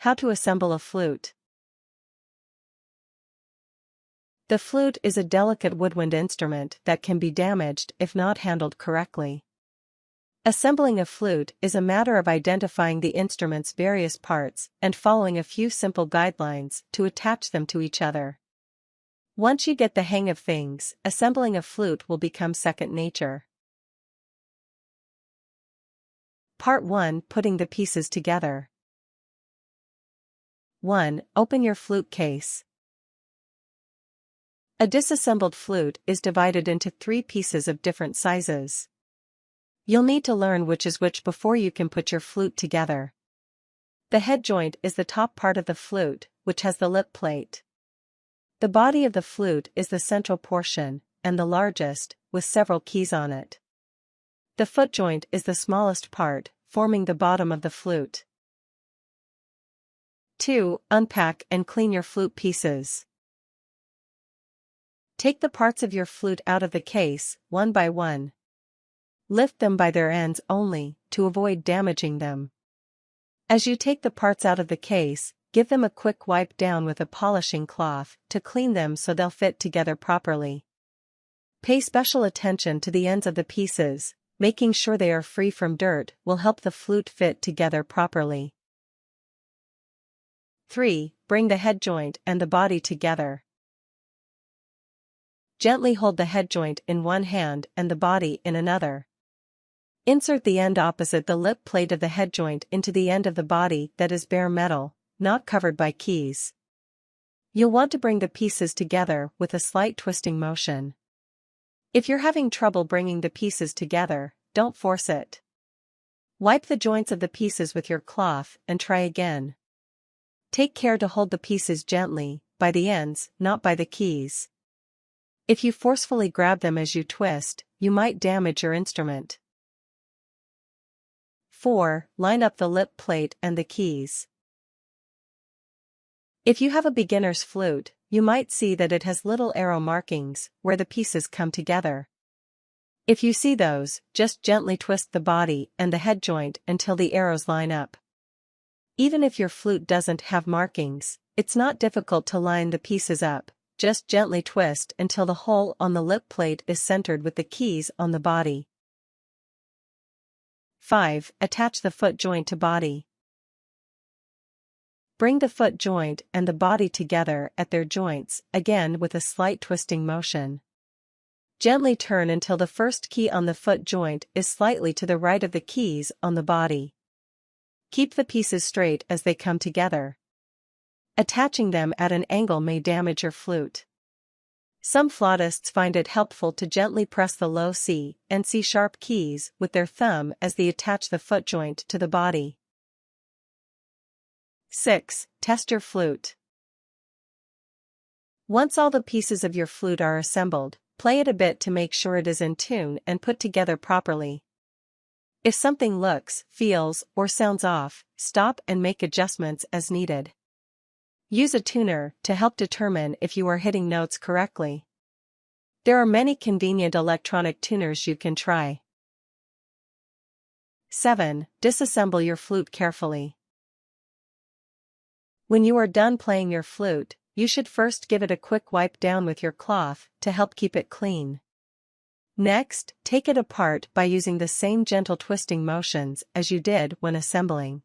How to assemble a flute. The flute is a delicate woodwind instrument that can be damaged if not handled correctly. Assembling a flute is a matter of identifying the instrument's various parts and following a few simple guidelines to attach them to each other. Once you get the hang of things, assembling a flute will become second nature. Part 1. Putting the pieces together. 1. Open your flute case. A disassembled flute is divided into 3 pieces of different sizes. You'll need to learn which is which before you can put your flute together. The head joint is the top part of the flute, which has the lip plate. The body of the flute is the central portion, and the largest, with several keys on it. The foot joint is the smallest part, forming the bottom of the flute. 2. Unpack and clean your flute pieces. Take the parts of your flute out of the case, one by one. Lift them by their ends only, to avoid damaging them. As you take the parts out of the case, give them a quick wipe down with a polishing cloth to clean them so they'll fit together properly. Pay special attention to the ends of the pieces, making sure they are free from dirt will help the flute fit together properly. 3. Bring the head joint and the body together. Gently hold the head joint in one hand and the body in another. Insert the end opposite the lip plate of the head joint into the end of the body that is bare metal, not covered by keys. You'll want to bring the pieces together with a slight twisting motion. If you're having trouble bringing the pieces together, don't force it. Wipe the joints of the pieces with your cloth and try again. Take care to hold the pieces gently, by the ends, not by the keys. If you forcefully grab them as you twist, you might damage your instrument. 4. Line up the lip plate and the keys. If you have a beginner's flute, you might see that it has little arrow markings where the pieces come together. If you see those, just gently twist the body and the head joint until the arrows line up. Even if your flute doesn't have markings, it's not difficult to line the pieces up, just gently twist until the hole on the lip plate is centered with the keys on the body. 5. Attach the foot joint to body. Bring the foot joint and the body together at their joints, again with a slight twisting motion. Gently turn until the first key on the foot joint is slightly to the right of the keys on the body. Keep the pieces straight as they come together. Attaching them at an angle may damage your flute. Some flautists find it helpful to gently press the low C and C sharp keys with their thumb as they attach the foot joint to the body. 6. Test your flute. Once all the pieces of your flute are assembled, play it a bit to make sure it is in tune and put together properly. If something looks, feels, or sounds off, stop and make adjustments as needed. Use a tuner to help determine if you are hitting notes correctly. There are many convenient electronic tuners you can try. 7. Disassemble your flute carefully. When you are done playing your flute, you should first give it a quick wipe down with your cloth to help keep it clean. Next, take it apart by using the same gentle twisting motions as you did when assembling.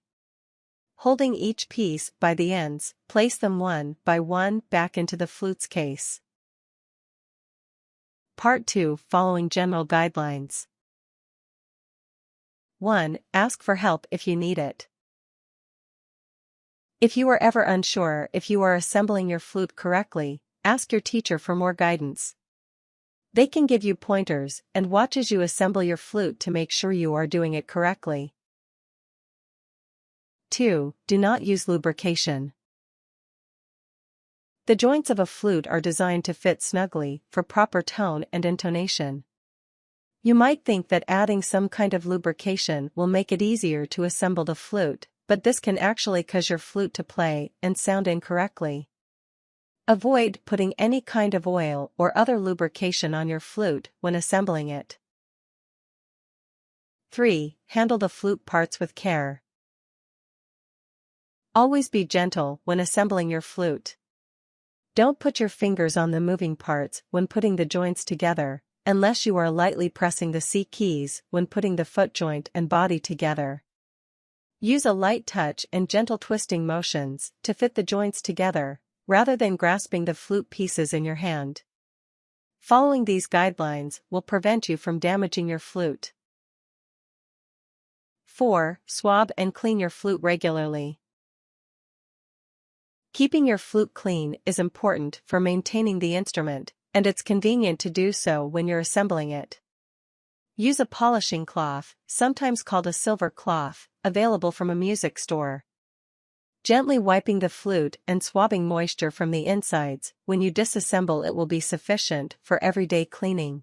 Holding each piece by the ends, place them one by one back into the flute's case. Part 2. Following general guidelines. 1. Ask for help if you need it. If you are ever unsure if you are assembling your flute correctly, ask your teacher for more guidance. They can give you pointers and watch as you assemble your flute to make sure you are doing it correctly. 2. Do not use lubrication. The joints of a flute are designed to fit snugly for proper tone and intonation. You might think that adding some kind of lubrication will make it easier to assemble the flute, but this can actually cause your flute to play and sound incorrectly. Avoid putting any kind of oil or other lubrication on your flute when assembling it. 3. Handle the flute parts with care. Always be gentle when assembling your flute. Don't put your fingers on the moving parts when putting the joints together, unless you are lightly pressing the C keys when putting the foot joint and body together. Use a light touch and gentle twisting motions to fit the joints together, rather than grasping the flute pieces in your hand. Following these guidelines will prevent you from damaging your flute. 4. Swab and clean your flute regularly. Keeping your flute clean is important for maintaining the instrument, and it's convenient to do so when you're assembling it. Use a polishing cloth, sometimes called a silver cloth, available from a music store. Gently wiping the flute and swabbing moisture from the insides when you disassemble it will be sufficient for everyday cleaning.